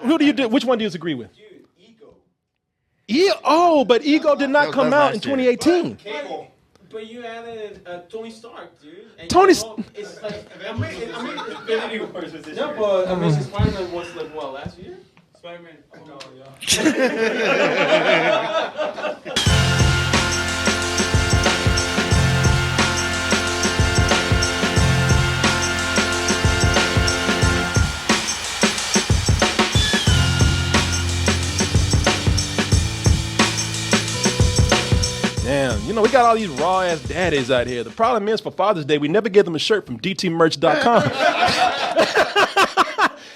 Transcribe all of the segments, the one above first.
Which one do you disagree with? Dude, Ego. But Ego did not come out in 2018. Cable. But you added Tony Stark, dude. And Tony's. It's like Infinity Wars was this year. But Amazing Spider-Man was like what, last year? Spider-Man. Oh yeah. Damn, we got all these raw ass daddies out here. The problem is for Father's Day, we never gave them a shirt from dtmerch.com.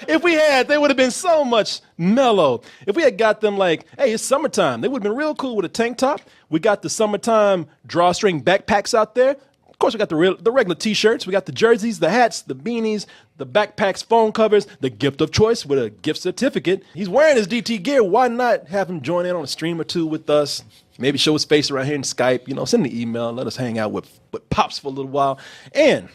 If we had, they would have been so much mellow. If we had got them like, hey, it's summertime, they would have been real cool with a tank top. We got the summertime drawstring backpacks out there. Of course, we got the regular T-shirts. We got the jerseys, the hats, the beanies, the backpacks, phone covers, the gift of choice with a gift certificate. He's wearing his DT gear. Why not have him join in on a stream or two with us? Maybe show his face around here in Skype. Send an email. Let us hang out with Pops for a little while. And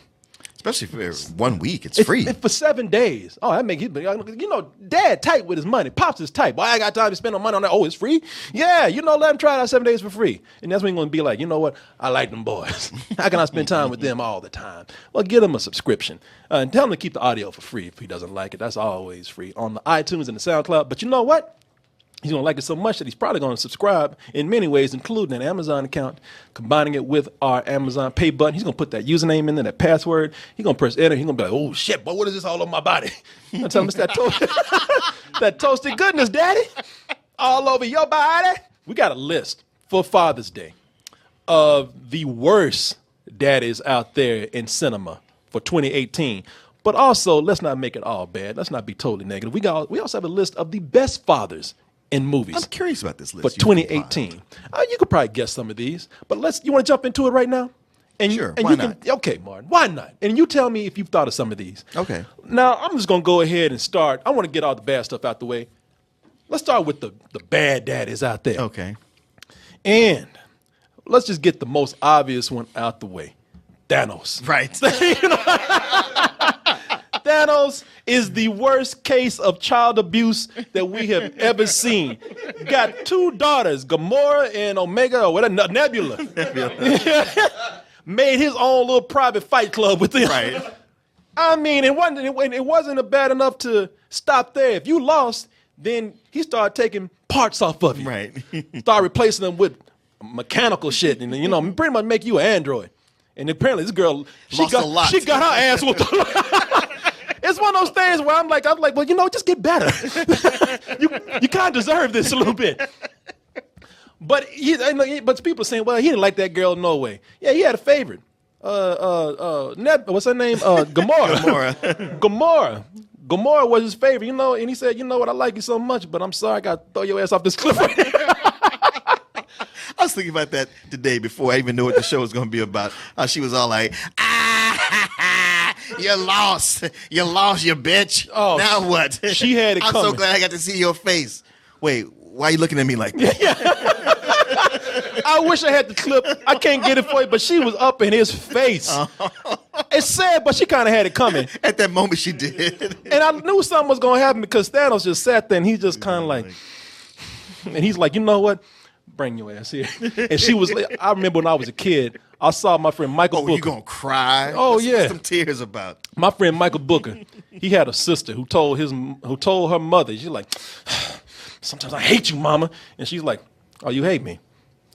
especially for 1 week, it's free. For 7 days. Oh, that make it. Dad tight with his money. Pops is tight. Boy, I got time to spend on money on that. Oh, it's free? Yeah, let him try it out 7 days for free. And that's when he's going to be like, you know what? I like them boys. How can I spend time with them all the time? Well, give him a subscription. And tell him to keep the audio for free if he doesn't like it. That's always free on the iTunes and the SoundCloud. But you know what? He's going to like it so much that he's probably going to subscribe in many ways, including an Amazon account, combining it with our Amazon Pay button. He's going to put that username in there, that password. He's going to press enter. He's going to be like, oh, shit, boy, what is this all over my body? I tell him it's that toasted goodness, Daddy, all over your body. We got a list for Father's Day of the worst daddies out there in cinema for 2018. But also, let's not make it all bad. Let's not be totally negative. We also have a list of the best fathers in movies. I'm curious about this list for 2018. You could probably guess some of these, but you want to jump into it right now? Sure, why not? Okay, Martin, why not? And you tell me if you've thought of some of these. Okay. Now, I'm just going to go ahead and start. I want to get all the bad stuff out the way. Let's start with the bad daddies out there. Okay. And let's just get the most obvious one out the way. Thanos. Right. Thanos is the worst case of child abuse that we have ever seen. Got 2 daughters, Gamora and Omega, or whatever, Nebula. Made his own little private fight club with them. Right. I mean, it wasn't bad enough to stop there. If you lost, then he started taking parts off of you. Right. Start replacing them with mechanical shit, and pretty much make you an android. And apparently, this girl, she got her ass whooped. It's one of those things where I'm like, well, just get better. you kind of deserve this a little bit. But people are saying, well, he didn't like that girl no way. Yeah, he had a favorite. What's her name? Gamora. Gamora. Gamora was his favorite, and he said, you know what, I like you so much, but I'm sorry, I got to throw your ass off this cliff. I was thinking about that today before I even knew what the show was going to be about. She was all like, you lost. You lost, you bitch. Oh, now what? She had it coming. I'm so glad I got to see your face. Wait, why are you looking at me like that? I wish I had the clip. I can't get it for you, but she was up in his face. It's sad, but she kind of had it coming. At that moment, she did. And I knew something was going to happen because Thanos just sat there and he just kind of like, and he's like, you know what? Bring your ass here. And she was like, I remember when I was a kid, I saw my friend Michael Booker. Oh, you gonna cry? Oh, yeah. What's some tears about? My friend Michael Booker, he had a sister who told her mother, she's like, sometimes I hate you, mama. And she's like, oh, you hate me?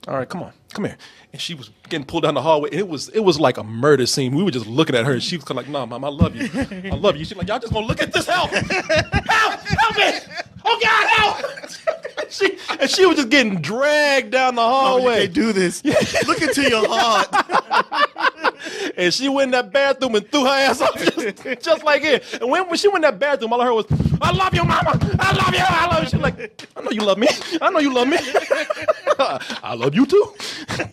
All right, come here. And she was getting pulled down the hallway. And it was like a murder scene. We were just looking at her, and she was kind of like, no, mom, I love you. I love you. She's like, y'all just gonna look at this. Help! Help me! Oh, God, help! She was just getting dragged down the hallway. Oh, you can't do this. Look into your heart. And she went in that bathroom and threw her ass up just like it. And when she went in that bathroom, all I heard was, I love you, mama. I love you. I love you. She's like, I know you love me. I know you love me. I love you too.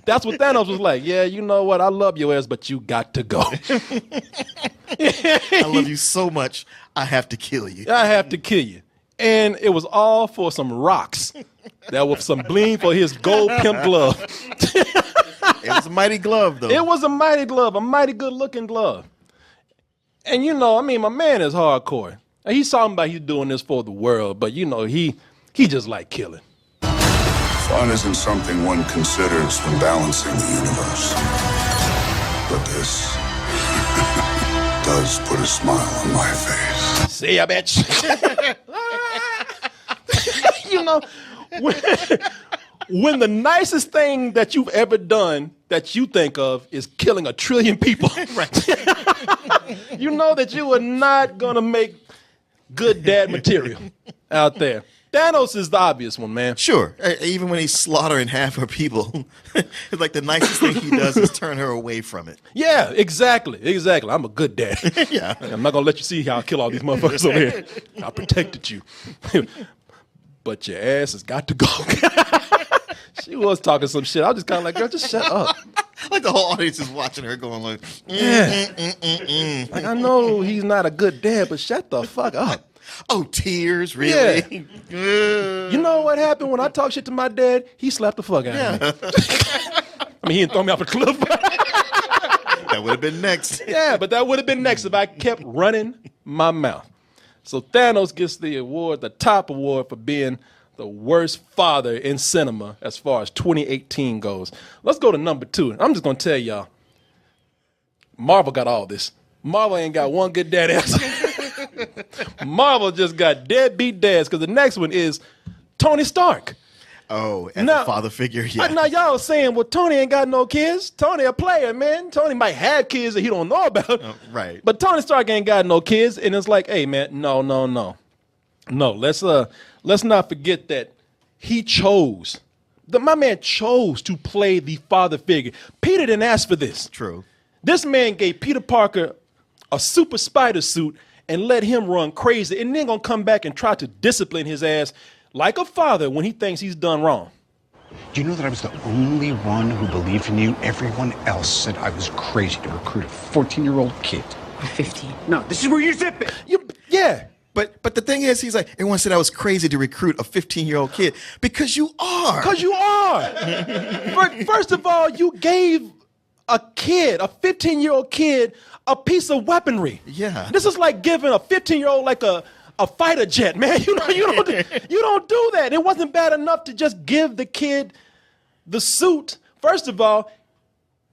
That's what Thanos was like. Yeah, you know what? I love your ass, but you got to go. I love you so much, I have to kill you. I have to kill you. And it was all for some rocks. That was some bling for his gold pimp glove. It was a mighty glove, though. It was a mighty glove, a mighty good-looking glove. And, my man is hardcore. He's talking about he's doing this for the world, but he just like killing. Fun isn't something one considers when balancing the universe. But this does put a smile on my face. See ya, bitch. When the nicest thing that you've ever done that you think of is killing 1 trillion people, right? You know that you are not going to make good dad material out there. Thanos is the obvious one, man. Sure. Even when he's slaughtering half her people, it's like the nicest thing he does is turn her away from it. Yeah, exactly. I'm a good dad. Yeah. I'm not going to let you see how I kill all these motherfuckers over here. I protected you. But your ass has got to go. She was talking some shit. I was just kind of like, girl, just shut up. Like the whole audience is watching her going like, Like, I know he's not a good dad, but shut the fuck up. Oh, tears, really? Yeah. You know what happened when I talk shit to my dad? He slapped the fuck out of me. I mean, he didn't throw me off a cliff. That would have been next. Yeah, but that would have been next if I kept running my mouth. So Thanos gets the award, the top award for being the worst father in cinema as far as 2018 goes. Let's go to number 2. I'm just going to tell y'all, Marvel got all this. Marvel ain't got one good dad answer. Marvel just got deadbeat dads because the next one is Tony Stark. Oh, and the father figure, yeah. Now y'all saying, well, Tony ain't got no kids. Tony a player, man. Tony might have kids that he don't know about. Right. But Tony Stark ain't got no kids. And it's like, hey, man, no. No, let's not forget that he chose. My man chose to play the father figure. Peter didn't ask for this. True. This man gave Peter Parker a super spider suit and let him run crazy, and then gonna come back and try to discipline his ass like a father when he thinks he's done wrong. Do you know that I was the only one who believed in you? Everyone else said I was crazy to recruit a 14-year-old kid. I'm 15. No, this is where you zip it. Yeah. But the thing is, he's like, everyone said I was crazy to recruit a 15-year-old kid. Because you are. Because you are. First of all, you gave a 15-year-old kid, a piece of weaponry. Yeah. This is like giving a 15-year-old like a fighter jet, man. You don't do that. It wasn't bad enough to just give the kid the suit. First of all,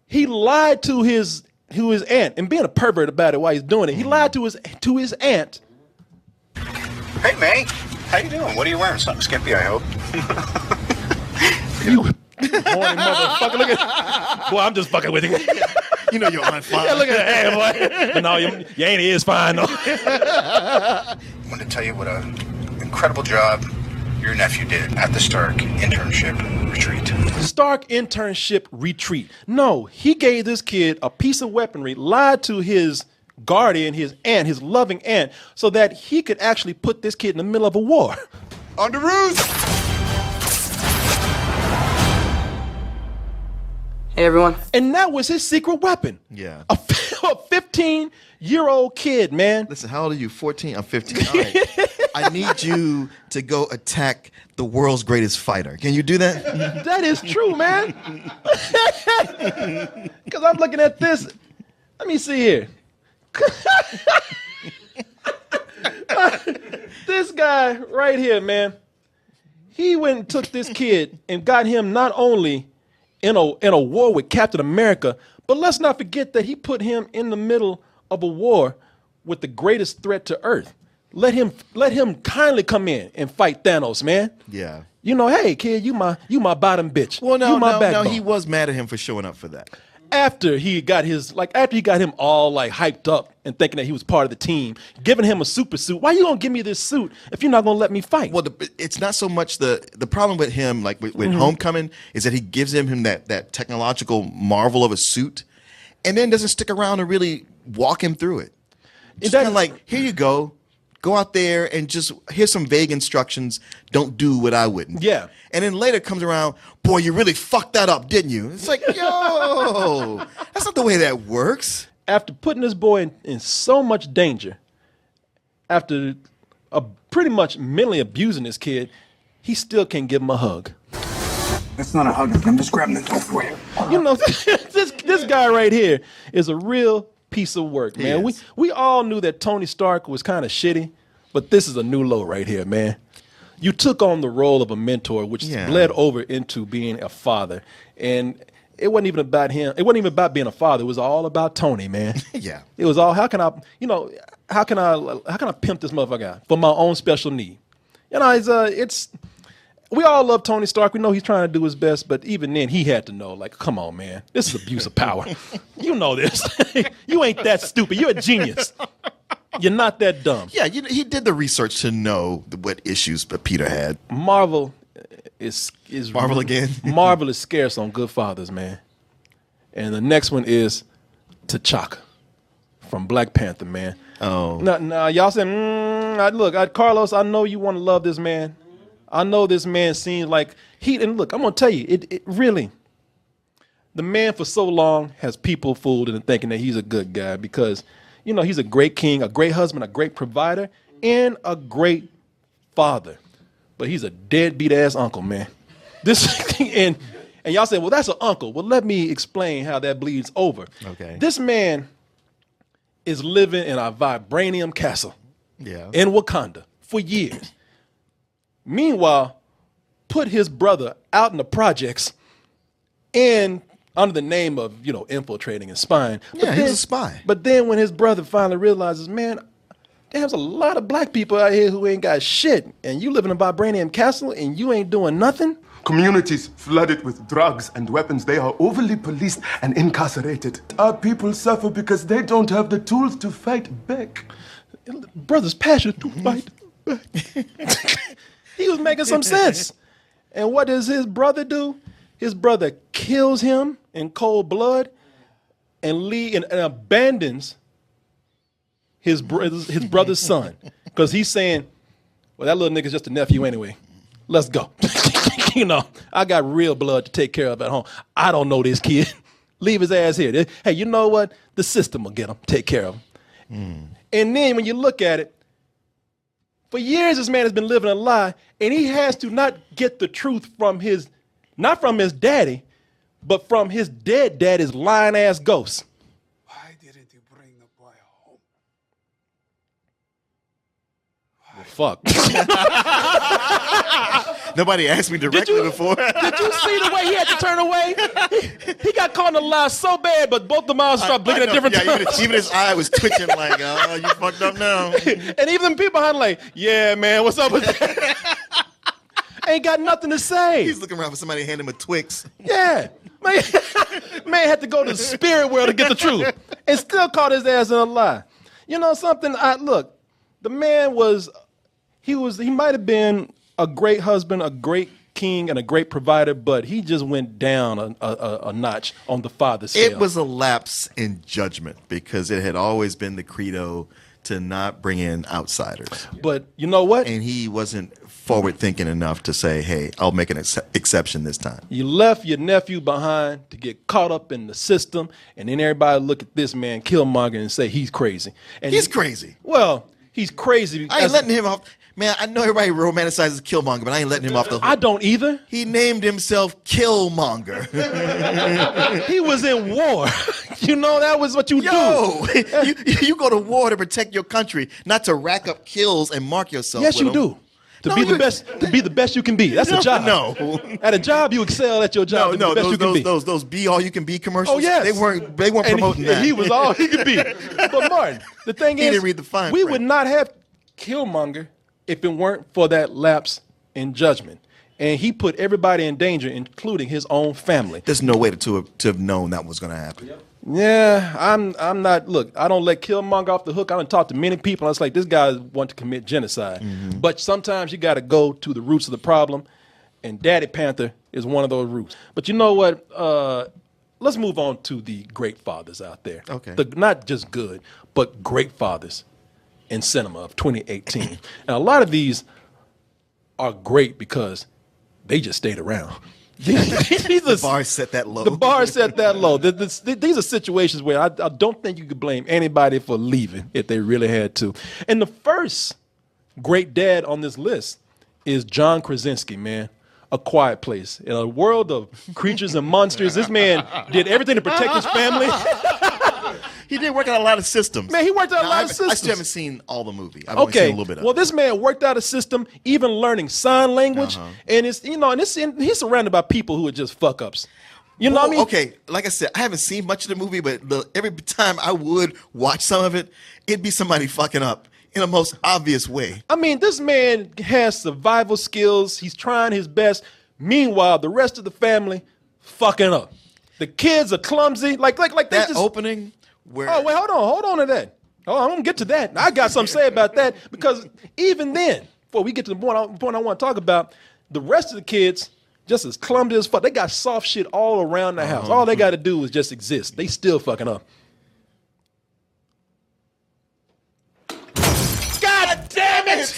he lied to his aunt, and being a pervert about it while he's doing it. He lied to his aunt. Hey, May. How you doing? What are you wearing? Something skimpy, I hope. You horny motherfucker. Look at boy, I'm just fucking with you. You know you're on fire. Yeah, look at that, hey, boy. But no, your ain't is fine, though. I want to tell you what an incredible job your nephew did at the Stark internship retreat. Stark internship retreat. No, he gave this kid a piece of weaponry, lied to his guardian, his aunt, his loving aunt, so that he could actually put this kid in the middle of a war. On the roof! Hey, everyone. And that was his secret weapon. Yeah. A 15-year-old kid, man. Listen, how old are you? 14? I'm 15. All right. I need you to go attack the world's greatest fighter. Can you do that? That is true, man. Because I'm looking at this. Let me see here. This guy right here, man. He went and took this kid and got him not only in a war with Captain America, but let's not forget that he put him in the middle of a war with the greatest threat to Earth. Let him kindly come in and fight Thanos, man. Yeah. You know, hey kid, you my bottom bitch. Well, you my no, backbone. he was mad at him for showing up for that. After he got him all like hyped up and thinking that he was part of the team, giving him a super suit. Why you gonna give me this suit if you're not gonna let me fight? Well, it's not so much the problem with him, like with Homecoming, is that he gives him that technological marvel of a suit, and then doesn't stick around and really walk him through it. It's kind of like, here you go. Go out there and just, here's some vague instructions. Don't do what I wouldn't. Yeah. And then later comes around, boy, you really fucked that up, didn't you? It's like, yo, that's not the way that works. After putting this boy in so much danger, after pretty much mentally abusing this kid, he still can't give him a hug. That's not a hug. I'm just grabbing the door for you. You know, this guy right here is a real piece of work, man. Yes. We all knew that Tony Stark was kind of shitty, But this is a new low right here, man. You took on the role of a mentor, which bled over into being a father. And it wasn't even about him. It wasn't even about being a father. It was all about Tony, man. Yeah. It was all, how can I pimp this motherfucker out for my own special need? You know, we all love Tony Stark. We know he's trying to do his best, but even then he had to know, like, come on, man, this is abuse of power. You know this. You ain't that stupid. You're a genius. You're not that dumb. Yeah, he did the research to know what issues Peter had. Marvel is Marvel again? Marvel is scarce on good fathers, man. And the next one is T'Chaka from Black Panther, man. Oh. Now y'all saying, look, Carlos, I know you want to love this man. I know this man seems like and look, I'm going to tell you, it really, the man for so long has people fooled into thinking that he's a good guy because, you know, he's a great king, a great husband, a great provider, and a great father. But he's a deadbeat ass uncle, man. And y'all say, well, that's an uncle. Well, let me explain how that bleeds over. Okay. This man is living in a vibranium castle in Wakanda for years. Meanwhile, put his brother out in the projects and under the name of, infiltrating and spying. Yeah, he's a spy. But then when his brother finally realizes, man, there's a lot of black people out here who ain't got shit, and you live in a vibranium castle and you ain't doing nothing? Communities flooded with drugs and weapons. They are overly policed and incarcerated. Our people suffer because they don't have the tools to fight back. Brother's passion to fight back. He was making some sense. And what does his brother do? His brother kills him in cold blood and abandons his brother's son. Because he's saying, well, that little nigga's just a nephew anyway. Let's go. I got real blood to take care of at home. I don't know this kid. Leave his ass here. Hey, you know what? The system will get him. Take care of him. And then when you look at it, for years this man has been living a lie, and he has to not get the truth not from his daddy, but from his dead daddy's lying ass ghost. Why didn't you bring the boy home? Fuck. Nobody asked me directly before. Did you see the way he had to turn away? He got caught in a lie so bad, but both the mouths started blinking at different times. Even his eye was twitching like, oh, you fucked up now. And even the people behind like, yeah, man, what's up with that? Ain't got nothing to say. He's looking around for somebody to hand him a Twix. Yeah. Man had to go to the spirit world to get the truth. And still caught his ass in a lie. You know something? Look, the man he might have been a great husband, a great king, and a great provider, but he just went down a notch on the father scale. It was a lapse in judgment because it had always been the credo to not bring in outsiders. But you know what? And he wasn't forward thinking enough to say, hey, I'll make an exception this time. You left your nephew behind to get caught up in the system, and then everybody look at this man, Killmonger, and say he's crazy. And he's crazy. Well, he's crazy. I ain't letting him off. Man, I know everybody romanticizes Killmonger, but I ain't letting him off the hook. I don't either. He named himself Killmonger. He was in war. That was what you do. You go to war to protect your country, not to rack up kills and mark yourself. Yes, you do. To be the best you can be. That's a job. No. At a job, you excel at your job. Those be all you can be commercials. Oh yes. They weren't promoting that. He was all he could be. But Martin, the thing is, didn't read the fine we print. would not have Killmonger if it weren't for that lapse in judgment. And he put everybody in danger, including his own family. There's no way to have known that was going to happen. Yep. Yeah, I'm not. Look, I don't let Killmonger off the hook. I done talked to many people. And it's like, this guy wants to commit genocide. Mm-hmm. But sometimes you got to go to the roots of the problem. And Daddy Panther is one of those roots. But you know what? Let's move on to the great fathers out there. Okay. Not just good, but great fathers in cinema of 2018. And a lot of these are great because they just stayed around. The bar set that low. The bar set that low. These are situations where I don't think you could blame anybody for leaving if they really had to. And the first great dad on this list is John Krasinski, man. A Quiet Place. In a world of creatures and monsters, this man did everything to protect his family. He did work out a lot of systems. Man, he worked out a lot of systems. I still haven't seen all the movie. I've only seen a little bit of well, it. this man worked out a system, even learning sign language, and it's he's surrounded by people who are just fuck ups. You know what I mean? Okay, like I said, I haven't seen much of the movie, but every time I would watch some of it, it'd be somebody fucking up in the most obvious way. I mean, this man has survival skills. He's trying his best. Meanwhile, the rest of the family fucking up. The kids are clumsy. Like they that just opening where. Oh, wait, hold on to that. Oh, I'm gonna get to that. I got something to say about that because even then, before we get to the point I want to talk about, the rest of the kids just as clumsy as fuck. They got soft shit all around the house. All they got to do is just exist. They still fucking up. God damn it!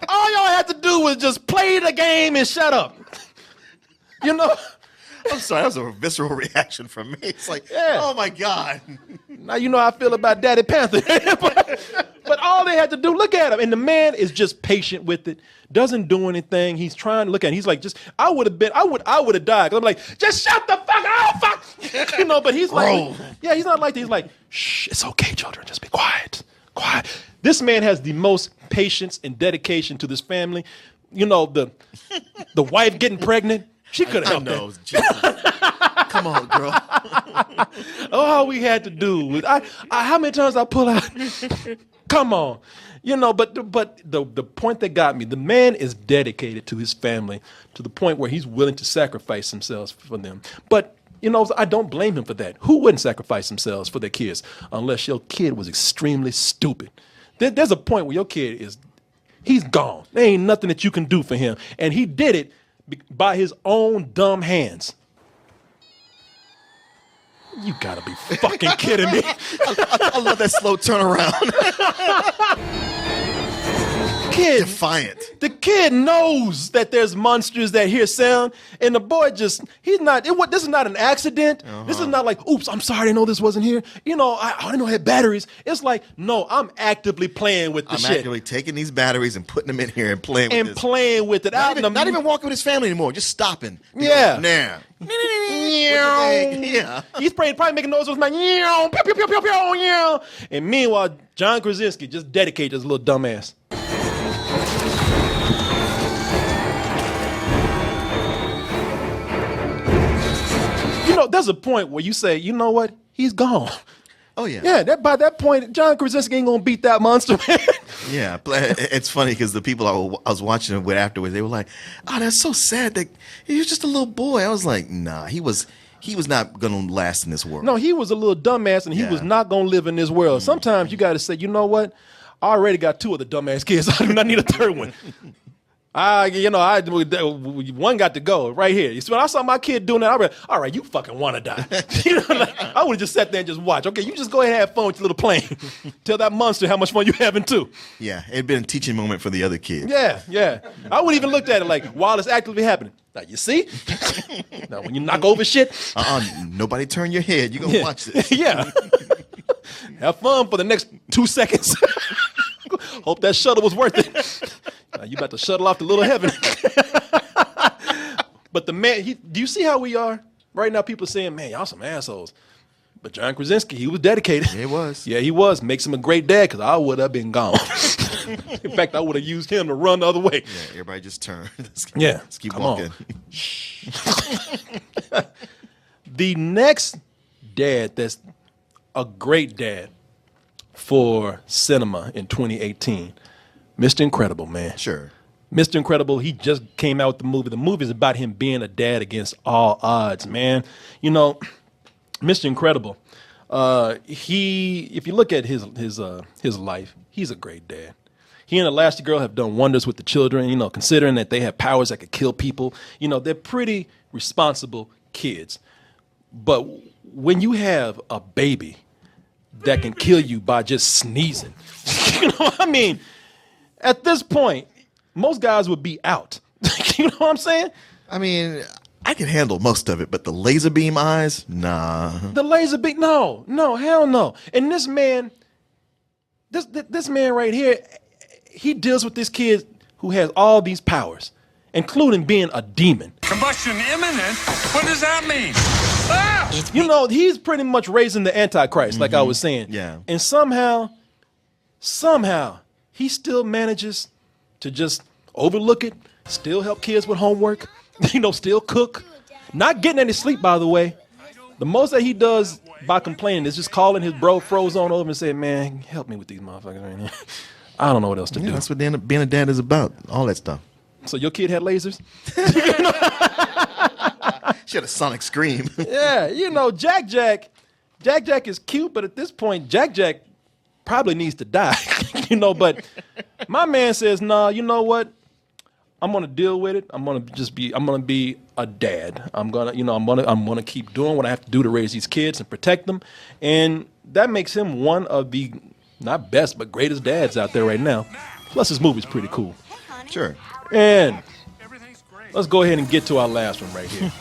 All y'all had to do was just play the game and shut up. You know. I'm sorry, that was a visceral reaction from me. It's like, oh my God. Now you know how I feel about Daddy Panther. but all they had to do, look at him. And the man is just patient with it, doesn't do anything. He's trying to look at it. He's like, I would have died. 'Cause I'm like, just shut the fuck up, fuck. But he's like, he's not like that. He's like, shh, it's okay, children. Just be quiet. Quiet. This man has the most patience and dedication to this family. You know, the wife getting pregnant. She could have helped that. Jesus. Come on, girl. All we had to do was how many times I pull out? Come on. But the point that got me, the man is dedicated to his family to the point where he's willing to sacrifice himself for them. But I don't blame him for that. Who wouldn't sacrifice themselves for their kids unless your kid was extremely stupid? There's a point where your kid he's gone. There ain't nothing that you can do for him. And he did it by his own dumb hands. You gotta be fucking kidding me. I love that slow turnaround. Defiant. The kid knows that there's monsters that hear sound, and the boy this is not an accident. This is not like, oops, I'm sorry, I didn't know this wasn't here. I didn't know it had batteries. It's like, no, I'm actively playing with the shit. I'm actively taking these batteries and putting them in here and playing with this. Playing with it. Not even walking with his family anymore, just stopping. Yeah. Nah. Yeah. He's probably making noise with my pew, pew, pew, pew, pew. And meanwhile, John Krasinski just dedicated his little dumbass. There's a point where you say, you know what? He's gone. Oh, yeah. Yeah, by that point, John Krasinski ain't going to beat that monster, man. Yeah, it's funny because the people I was watching it with afterwards, they were like, oh, that's so sad that he was just a little boy. I was like, nah, he was not going to last in this world. No, he was a little dumbass, and he was not going to live in this world. Sometimes you got to say, you know what? I already got 2 of the dumbass kids. I do not need a third one. One got to go right here. So when I saw my kid doing that, I was like, all right, you fucking want to die. I would have just sat there and just watched. Okay, you just go ahead and have fun with your little plane. Tell that monster how much fun you having too. Yeah, it'd been a teaching moment for the other kids. Yeah. I would even looked at it like, while it's actively happening. Now, you see? Now, when you knock over shit. Nobody turn your head. You're going to watch this. Yeah. Have fun for the next 2 seconds. Hope that shuttle was worth it. Now you about to shuttle off to little heaven. But the man, do you see how we are? Right now people are saying, man, y'all some assholes. But John Krasinski, he was dedicated. He was. Yeah, he was. Makes him a great dad because I would have been gone. In fact, I would have used him to run the other way. Yeah, everybody just turn. Let's keep walking. The next dad that's a great dad for cinema in 2018, Mr. Incredible, man. Sure. Mr. Incredible, he just came out with the movie. The movie is about him being a dad against all odds, man. Mr. Incredible, if you look at his life, he's a great dad. He and Elastigirl have done wonders with the children, considering that they have powers that could kill people. They're pretty responsible kids. But when you have a baby that can kill you by just sneezing, at this point, most guys would be out. You know what I'm saying? I mean, I can handle most of it, but the laser beam eyes, nah. The laser beam, no, hell no. And this man right here, he deals with this kid who has all these powers, including being a demon. Combustion imminent? What does that mean? Ah! You know, he's pretty much raising the Antichrist, like I was saying. Yeah. And somehow, he still manages to just overlook it, still help kids with homework, you know, still cook. Not getting any sleep, by the way. The most that he does by complaining is just calling his bro Frozone over and saying, man, help me with these motherfuckers right here. I don't know what else to do. That's what being a dad is about. All that stuff. So your kid had lasers? She had a sonic scream. Yeah, you know, Jack is cute, but at this point, Jack probably needs to die. You know, but my man says, nah, you know what? I'm gonna deal with it. I'm gonna be a dad. I'm gonna keep doing what I have to do to raise these kids and protect them. And that makes him one of the not best, but greatest dads out there right now. Plus his movie's pretty cool. Sure. And let's go ahead and get to our last one right here.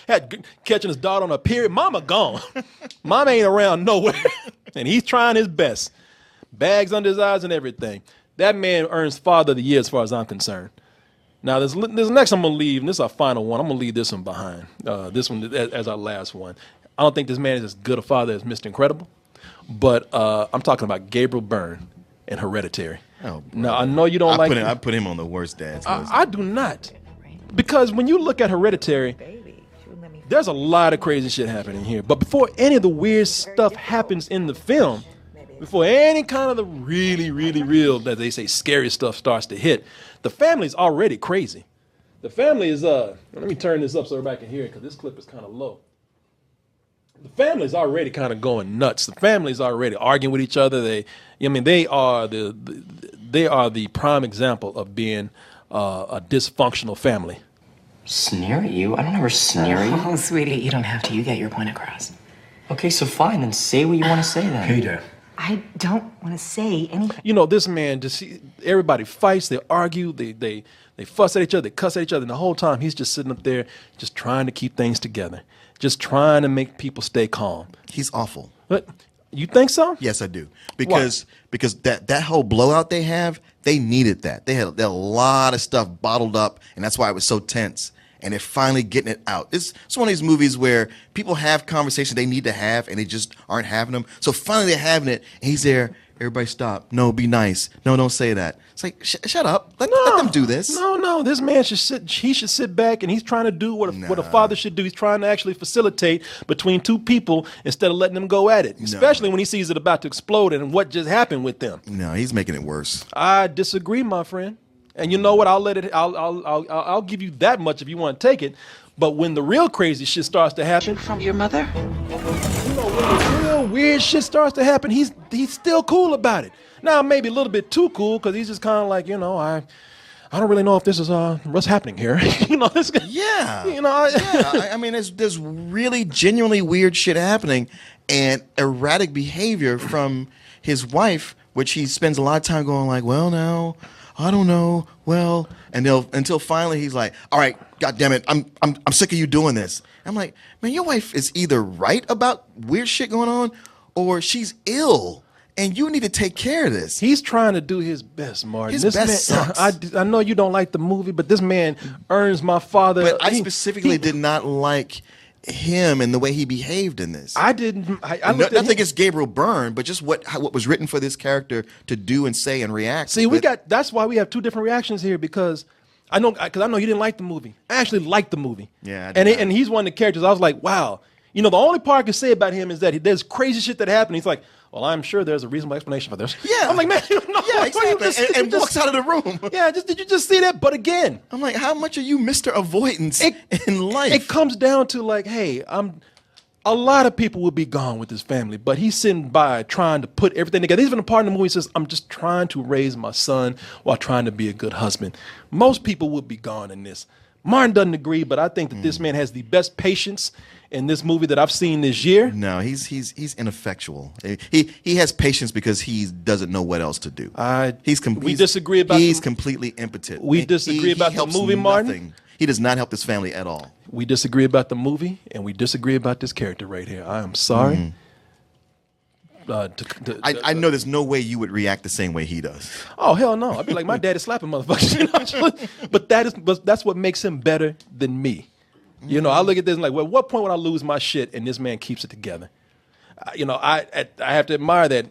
Had catching his daughter on a period. Mama gone. Mama ain't around nowhere. And he's trying his best. Bags under his eyes and everything. That man earns Father of the Year as far as I'm concerned. Now, this next I'm going to leave, and this is our final one. I'm going to leave this one behind. This one as our last one. I don't think this man is as good a father as Mr. Incredible, but I'm talking about Gabriel Byrne in Hereditary. Oh, now, I know you don't like him. I put him on the worst dads list. I do not. Because when you look at Hereditary, there's a lot of crazy shit happening here. But before any of the weird stuff happens in the film, before any kind of the really, really real, that they say, scary stuff starts to hit, the family's already crazy. The family is, let me turn this up so everybody can hear it, because this clip is kind of low. The family's already kind of going nuts. The family's already arguing with each other. They are the prime example of being a dysfunctional family. Sneer at you? I don't ever sneer at you. Oh, sweetie, you don't have to. You get your point across. Okay, so fine, then say what you want to say then. Peter. I don't want to say anything. You know, this man, everybody fights, they argue, they fuss at each other, they cuss at each other, and the whole time he's just sitting up there just trying to keep things together, just trying to make people stay calm. He's awful. But you think so? Yes, I do. Because that whole blowout they have, they needed that. They had a lot of stuff bottled up, and that's why it was so tense. And they're finally getting it out. It's one of these movies where people have conversations they need to have, and they just aren't having them. So finally they're having it, and he's there. Everybody stop. No, be nice. No, don't say that. It's like, shut up. Let them do this. No. This man should sit back, and he's trying to do what a father should do. He's trying to actually facilitate between two people instead of letting them go at it, especially when he sees it about to explode and what just happened with them. No, he's making it worse. I disagree, my friend. And you know what? I'll give you that much if you want to take it. But when the real crazy shit starts to happen, From your mother? you know, when the real weird shit starts to happen, he's still cool about it. Now, maybe a little bit too cool, because he's just kind of like, you know, I don't really know if this is what's happening here. You know, this guy, Yeah. You know, I mean, there's really genuinely weird shit happening, and erratic behavior from his wife, which he spends a lot of time going like, well, now, I don't know. Well, and until finally he's like, all right, God damn it, I'm sick of you doing this. I'm like, man, your wife is either right about weird shit going on, or she's ill, and you need to take care of this. He's trying to do his best, Martin. His this best man, sucks. I know you don't like the movie, but this man earns my father. But I specifically did not like him and the way he behaved in this. I didn't. I looked at nothing him. against Gabriel Byrne, but just what was written for this character to do and say and react. See, that's why we have two different reactions here, because I know you didn't like the movie. I actually liked the movie. Yeah, I did not. and he's one of the characters. I was like, wow. You know, the only part I can say about him is that there's crazy shit that happened. He's like, well, I'm sure there's a reasonable explanation for this. Yeah. I'm like, man, you know, Yeah, exactly. And walks out of the room. Yeah, did you just see that? But again, I'm like, how much are you Mr. Avoidance in life? it comes down to like, hey, a lot of people would be gone with his family, but he's sitting by trying to put everything together. Even the part in the movie says, I'm just trying to raise my son while trying to be a good husband. Most people would be gone in this. Martin doesn't agree, but I think that this man has the best patience in this movie that I've seen this year. No, he's ineffectual. He has patience because he doesn't know what else to do. We disagree about He's completely impotent. We disagree about the helps movie, Martin. nothing. He does not help this family at all. We disagree about the movie, and we disagree about this character right here. I am sorry. I know there's no way you would react the same way he does. Oh, hell no. I'd be like, my daddy slapping motherfuckers. You know? But that's what makes him better than me. You know, I look at this and like, well, at what point would I lose my shit and this man keeps it together? You know, I have to admire that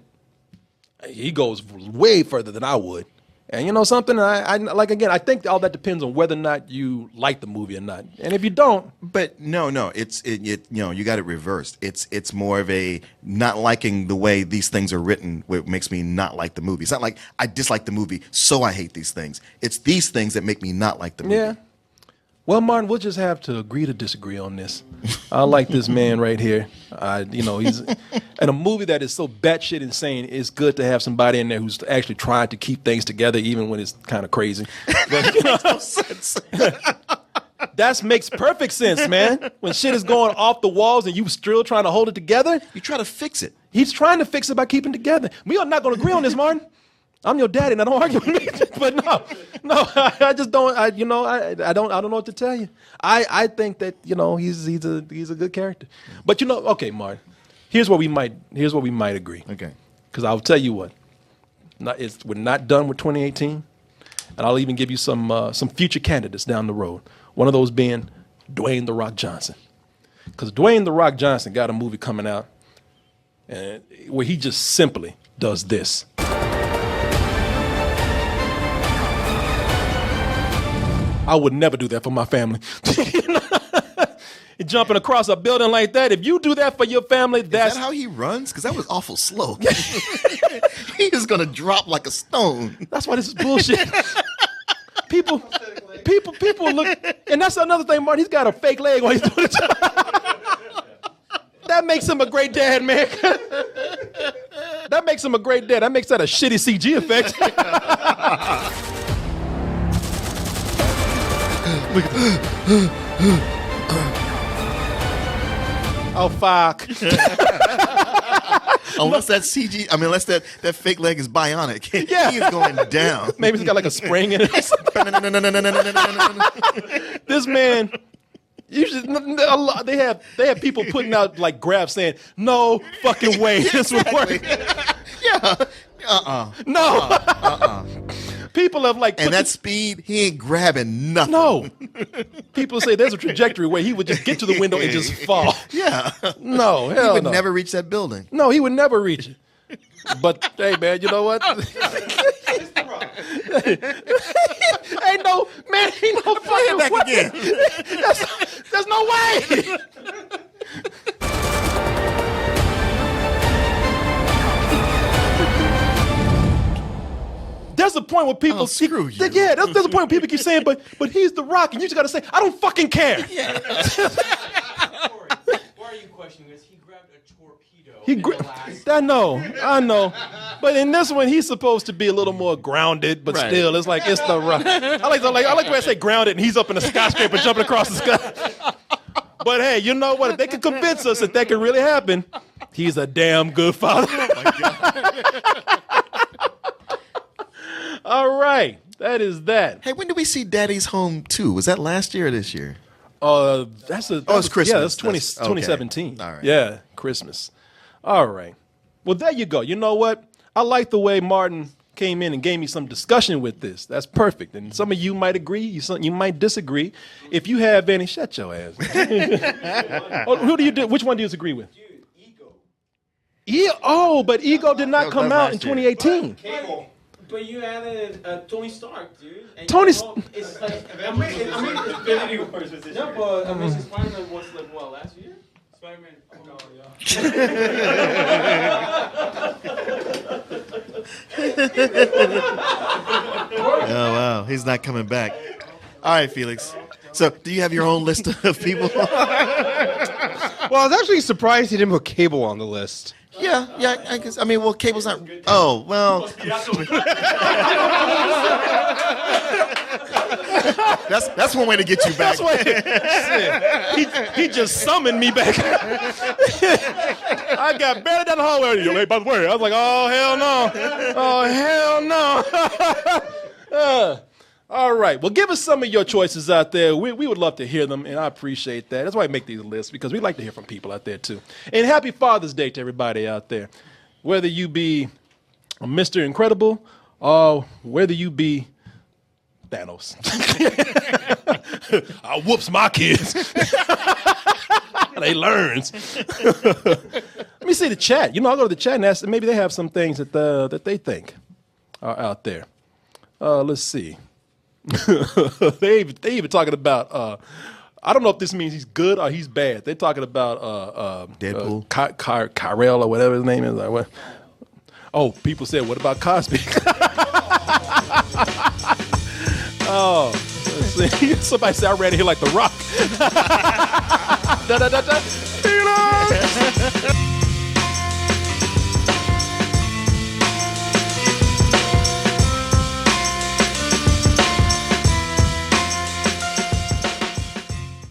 he goes way further than I would. And you know something, I like, again, I think all that depends on whether or not you like the movie or not. And if you don't, but no, you know, you got it reversed. It's more of a not liking the way these things are written, what makes me not like the movie. It's not like I dislike the movie, so I hate these things. It's these things that make me not like the movie. yeah. Well, Martin, we'll just have to agree to disagree on this. I like this man right here. You know, he's in a movie that is so batshit insane. It's good to have somebody in there who's actually trying to keep things together, even when it's kind of crazy. But, you know, No sense. that makes perfect sense, man. When shit is going off the walls and you still trying to hold it together, You try to fix it. he's trying to fix it by keeping it together. We are not going to agree on this, Martin. I'm your daddy, and I don't argue with me. But no, I just don't. I don't know what to tell you. I think that, you know, he's a good character. But you know, okay, Martin, here's what we might agree. Okay. Because I'll tell you what, we're not done with 2018, and I'll even give you some future candidates down the road. One of those being Dwayne "The Rock" Johnson, because Dwayne "The Rock" Johnson got a movie coming out, and where he just simply does this. I would never do that for my family. Jumping across a building like that, if you do that for your family, that's... Is that how he runs? Because that was awful slow. He is going to drop like a stone. That's why this is bullshit. People look... And that's another thing, Martin. He's got a fake leg while he's doing it. That makes him a great dad, man. That makes him a great dad. That makes that a shitty CG effect. Oh, fuck. Unless that CG, I mean, unless that fake leg is bionic. Yeah. He is going down. Maybe it's got like a spring in it or something. This man, usually they have people putting out like graphs saying, no fucking way this would work. Yeah. No. People have like... And that speed, he ain't grabbing nothing. No. People say there's a trajectory where he would just get to the window and just fall. Yeah. No, hell He would no. never reach that building. No, he would never reach it. But hey, man, you know what? ain't no fucking back way. again. There's no way. There's a point where people screw you. Yeah, there's a point where people keep saying, but he's The Rock, and you just got to say, I don't fucking care. Why are you questioning this? He grabbed a torpedo. I know. But in this one, he's supposed to be a little more grounded, but Right. still, it's like it's The Rock. I like the way I say grounded, and he's up in a skyscraper jumping across the sky. But hey, you know what? If they can convince us that can really happen, he's a damn good father. Oh my God. All right, that is that. Hey, when did we see Daddy's Home 2? Was that last year or this year? It's Christmas. Yeah, that's That's- 2017. okay. All right. Yeah, Christmas. All right. Well, there you go. You know what? I like the way Martin came in and gave me some discussion with this. That's perfect. And some of you might agree. You might disagree. If you have any, shut your ass. Which one do you disagree with? Dude, Ego. But Ego did not come out in 2018. Cable. But you added Tony Stark, dude. And Tony's- it's like Infinity Wars was this year. But Amazing Spider-Man was like what, last year? Spider-Man. Oh no, Oh, wow. He's not coming back. All right, Felix. So, do you have your own list of people? Well, I was actually surprised he didn't put Cable on the list. Yeah, I guess. I mean, well, Cable's not. Oh, well. That's one way to get you back. He just summoned me back. I got barely down the hallway. Hey, by the way, I was like, oh, hell no. Oh, hell no. All right. Well, give us some of your choices out there. We would love to hear them, and I appreciate that. That's why I make these lists, because we like to hear from people out there, too. And happy Father's Day to everybody out there. Whether you be a Mr. Incredible or whether you be Thanos. I whoops my kids. They learns. Let me see the chat. I'll go to the chat and ask. Maybe they have some things that they think are out there. Let's see. they even talking about. I don't know if this means he's good or he's bad. They're talking about Deadpool, Kyrell or whatever his name is. Like, what? Oh, people said, "What about Cosby?" Oh, let's see. Somebody said I ran here like The Rock. Da, da, da, da.